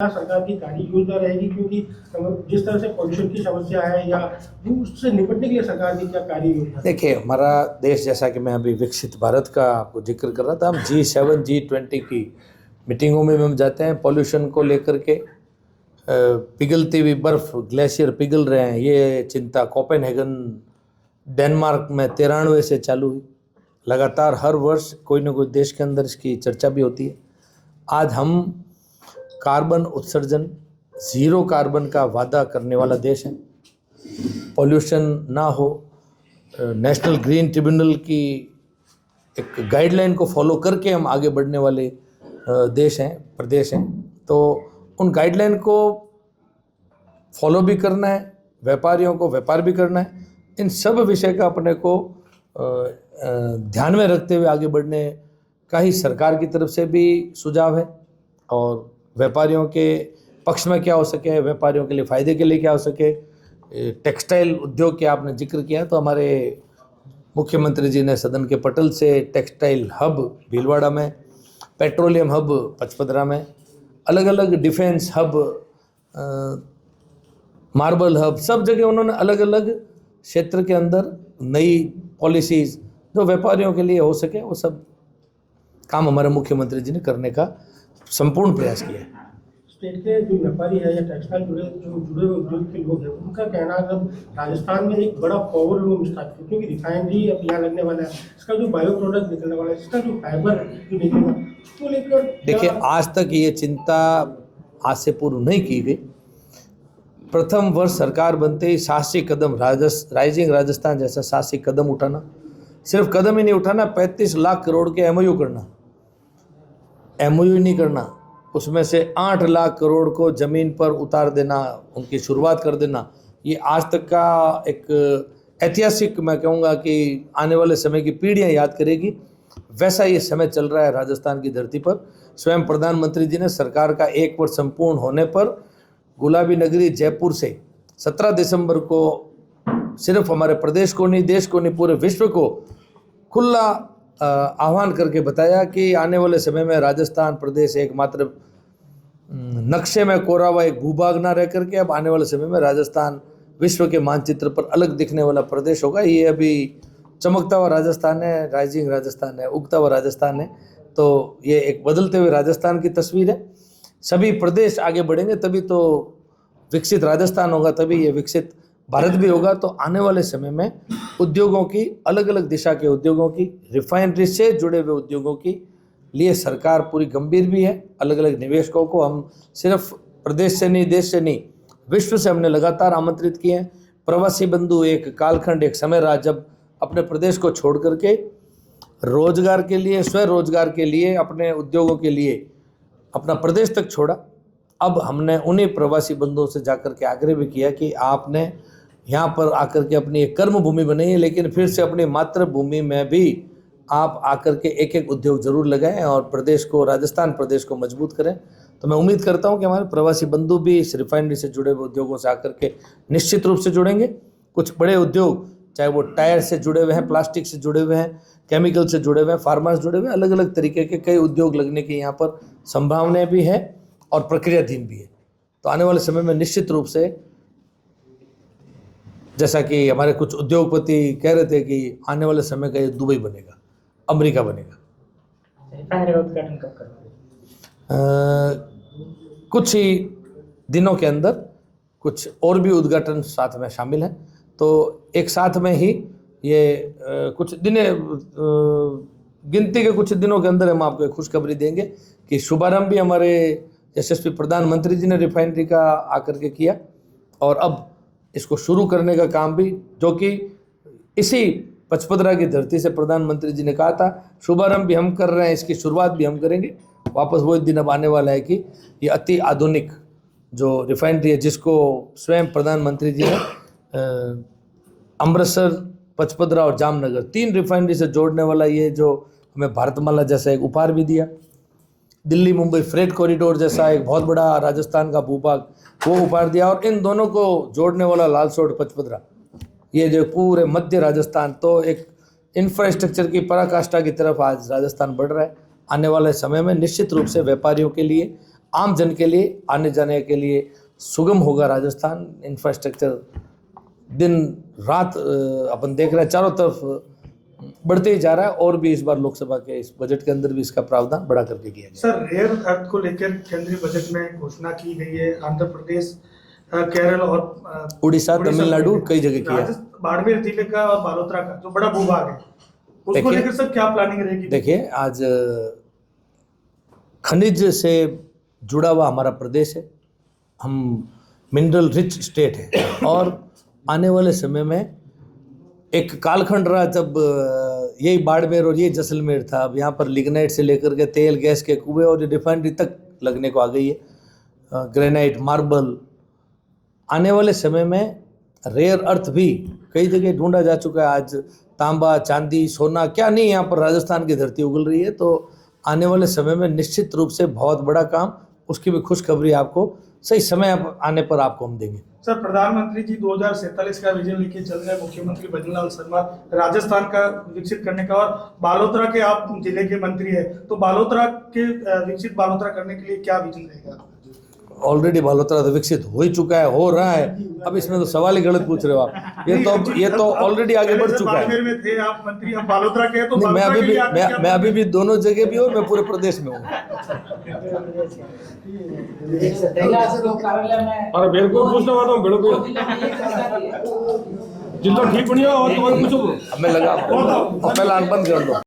सरकार की कार्य योजना रहेगी, क्योंकि जिस तरह से पॉल्यूशन की समस्या है या उससे निपटने के लिए सरकार की क्या कार्य योजना? देखिए, हमारा देश, जैसा कि मैं अभी विकसित भारत का आपको जिक्र कर रहा था, हम G7 G20 की मीटिंगों में भी हम जाते हैं। पॉल्यूशन को लेकर के पिघलती हुई बर्फ़, ग्लेशियर पिघल रहे हैं, ये चिंता कोपेनहेगन डेनमार्क में 93 से चालू हुई। लगातार हर वर्ष कोई ना कोई देश के अंदर इसकी चर्चा भी होती है। आज हम कार्बन उत्सर्जन, ज़ीरो कार्बन का वादा करने वाला देश है। पॉल्यूशन ना हो, नेशनल ग्रीन ट्रिब्यूनल की एक गाइडलाइन को फॉलो करके हम आगे बढ़ने वाले देश हैं, प्रदेश हैं। तो उन गाइडलाइन को फॉलो भी करना है, व्यापारियों को व्यापार भी करना है। इन सब विषय का अपने को ध्यान में रखते हुए आगे बढ़ने का ही सरकार की तरफ से भी सुझाव है। और व्यापारियों के पक्ष में क्या हो सके, व्यापारियों के लिए फ़ायदे के लिए क्या हो सके। टेक्सटाइल उद्योग के आपने जिक्र किया, तो हमारे मुख्यमंत्री जी ने सदन के पटल से टेक्सटाइल हब भीलवाड़ा में, पेट्रोलियम हब पचपदरा में, अलग अलग डिफेंस हब, मार्बल हब, सब जगह उन्होंने अलग अलग क्षेत्र के अंदर नई पॉलिसीज़ जो व्यापारियों के लिए हो सके, वो सब काम हमारे मुख्यमंत्री जी ने करने का संपूर्ण प्रयास किया है। स्टेट के जो व्यापारी है या टेक्सटाइल जुड़े हुए उद्योग के लोग हैं, उनका कहना है अब राजस्थान में एक बड़ा पावर लूम स्थापित है, क्योंकि रिफाइनरी अब यहाँ लगने वाला है, इसका जो बायो प्रोडक्ट निकलने वाला है, इसका जो फाइबर जो निकलेगा, उसको लेकर देखिए, आज तक ये चिंता आज से पूर्व नहीं की गई। प्रथम वर्ष सरकार बनते ही साहसिक कदम, राइजिंग राजस्थान जैसा साहसिक कदम उठाना, सिर्फ कदम ही नहीं उठाना, 35 लाख करोड़ के MOU करना, MOU नहीं करना, उसमें से 8 लाख करोड़ को ज़मीन पर उतार देना, उनकी शुरुआत कर देना। ये आज तक का एक ऐतिहासिक, मैं कहूँगा कि आने वाले समय की पीढ़ियाँ याद करेगी, वैसा ये समय चल रहा है राजस्थान की धरती पर। स्वयं प्रधानमंत्री जी ने सरकार का 1 वर्ष संपूर्ण होने पर गुलाबी नगरी जयपुर से 17 दिसंबर को सिर्फ हमारे प्रदेश को नहीं, देश को नहीं, पूरे विश्व को खुला आह्वान करके बताया कि आने वाले समय में राजस्थान प्रदेश एकमात्र नक्शे में कोरा हुआ एक भूभाग ना रह करके अब आने वाले समय में राजस्थान विश्व के मानचित्र पर अलग दिखने वाला प्रदेश होगा। ये अभी चमकता हुआ राजस्थान है, राइजिंग राजस्थान है, उगता हुआ राजस्थान है। तो ये एक बदलते हुए राजस्थान की तस्वीर है। सभी प्रदेश आगे बढ़ेंगे तभी तो विकसित राजस्थान होगा, तभी ये विकसित भारत भी होगा। तो आने वाले समय में उद्योगों की, अलग अलग दिशा के उद्योगों की, रिफाइनरी से जुड़े हुए उद्योगों की लिए सरकार पूरी गंभीर भी है। अलग अलग निवेशकों को हम सिर्फ प्रदेश से नहीं, देश से नहीं, विश्व से हमने लगातार आमंत्रित किए हैं। प्रवासी बंधु, एक कालखंड, एक समय रहा जब अपने प्रदेश को छोड़ करके रोजगार के लिए, स्वरोजगार के लिए, अपने उद्योगों के लिए अपना प्रदेश तक छोड़ा। अब हमने उन्हीं प्रवासी बंधुओं से जाकर के आग्रह भी किया कि आपने यहाँ पर आकर के अपनी एक कर्म भूमि बनाई है, लेकिन फिर से अपनी मातृभूमि में भी आप आकर के एक एक उद्योग जरूर लगाएं और प्रदेश को, राजस्थान प्रदेश को मजबूत करें। तो मैं उम्मीद करता हूं कि हमारे प्रवासी बंधु भी इस रिफाइनरी से जुड़े हुए उद्योगों से आकर के निश्चित रूप से जुड़ेंगे। कुछ बड़े उद्योग, चाहे वो टायर से जुड़े हुए हैं, प्लास्टिक से जुड़े हुए हैं, केमिकल से जुड़े हुए हैं, फार्मा से जुड़े हुए हैं, अलग अलग तरीके के कई उद्योग लगने की यहाँ पर संभावनाएं भी है और प्रक्रियाधीन भी है। तो आने वाले समय में निश्चित रूप से, जैसा कि हमारे कुछ उद्योगपति कह रहे थे कि आने वाले समय का ये दुबई बनेगा, अमेरिका बनेगा। रिफाइनरी का उद्घाटन कब करेंगे? कुछ ही दिनों के अंदर कुछ और भी उद्घाटन साथ में शामिल हैं। तो एक साथ में ही ये कुछ दिन, गिनती के कुछ दिनों के अंदर हम आपको एक खुशखबरी देंगे कि शुभारंभ भी हमारे यशस्वी प्रधानमंत्री जी ने रिफाइनरी का आकर के किया, और अब इसको शुरू करने का काम भी, जो कि इसी पचपदरा की धरती से प्रधानमंत्री जी ने कहा था, शुभारंभ भी हम कर रहे हैं, इसकी शुरुआत भी हम करेंगे। वापस वो दिन अब आने वाला है कि ये अति आधुनिक जो रिफाइनरी है, जिसको स्वयं प्रधानमंत्री जी ने अमृतसर, पचपदरा और जामनगर 3 रिफाइनरी से जोड़ने वाला, ये जो हमें भारतमाला जैसा एक उपहार भी दिया, दिल्ली मुंबई फ्रेट कॉरिडोर जैसा एक बहुत बड़ा राजस्थान का भूभाग, वो उपहार दिया, और इन दोनों को जोड़ने वाला लालसोट पचपदरा, ये जो पूरे मध्य राजस्थान, तो एक इंफ्रास्ट्रक्चर की पराकाष्ठा की तरफ आज राजस्थान बढ़ रहा है। आने वाले समय में निश्चित रूप से व्यापारियों के लिए, आम जन के लिए आने जाने के लिए सुगम होगा राजस्थान। इंफ्रास्ट्रक्चर दिन रात अपन देख रहे हैं चारों तरफ बढ़ते ही जा रहा है, और भी इस बार लोकसभा के इस बजट के अंदर भी इसका प्रावधान बढ़ा करके किया गया। सर, रेयर अर्थ को लेकर केंद्रीय बजट में घोषणा की गई है। आंध्र प्रदेश, केरल और उड़ीसा, तमिलनाडु कई जगह किया। बाड़मेर जिले का और बालोतरा का जो बड़ा भूभाग है उसको लेकर सर क्या प्लानिंग रहेगी? देखिए, आज खनिज से जुड़ा हुआ हमारा प्रदेश है, हम मिनरल रिच स्टेट है, और आने वाले समय में एक कालखंड रहा जब यही बाड़मेर और ये जैसलमेर था। अब यहाँ पर लिग्नाइट से लेकर के तेल गैस के कुएं और रिफाइनरी तक लगने को आ गई है, ग्रेनाइट, मार्बल। आने वाले समय में रेयर अर्थ भी कई जगह ढूंढा जा चुका है। आज तांबा, चांदी, सोना, क्या नहीं, यहाँ पर राजस्थान की धरती उगल रही है। तो आने वाले समय में निश्चित रूप से बहुत बड़ा काम, उसकी भी खुशखबरी आपको सही समय आने पर आपको हम देंगे। सर, प्रधानमंत्री जी 2047 का विजन लेके चल रहे हैं, मुख्यमंत्री भजनलाल शर्मा, राजस्थान का विकसित करने का, और बालोतरा के आप जिले के मंत्री है, तो बालोतरा के विकसित बालोतरा करने के लिए क्या विजन रहेगा? ऑलरेडी बालोतरा तो विकसित हो ही चुका है, हो रहा है। अब इसमें तो सवाल ही गलत पूछ रहे हो आप। ये तो ऑलरेडी आगे बढ़ चुका है। बाड़मेर में थे आप मंत्री, अब बालोतरा के हैं, तो नहीं, बालोतरा मैं अभी भी दोनों जगह भी हूँ, और मैं पूरे प्रदेश में हूँ। अरे बिल्कुल पूछना बात हूँ, बिल्कुल जितना ठीक बढ़िया और तुम्हारे पूछो। अब मैं लगा, पहला बंद कर दो।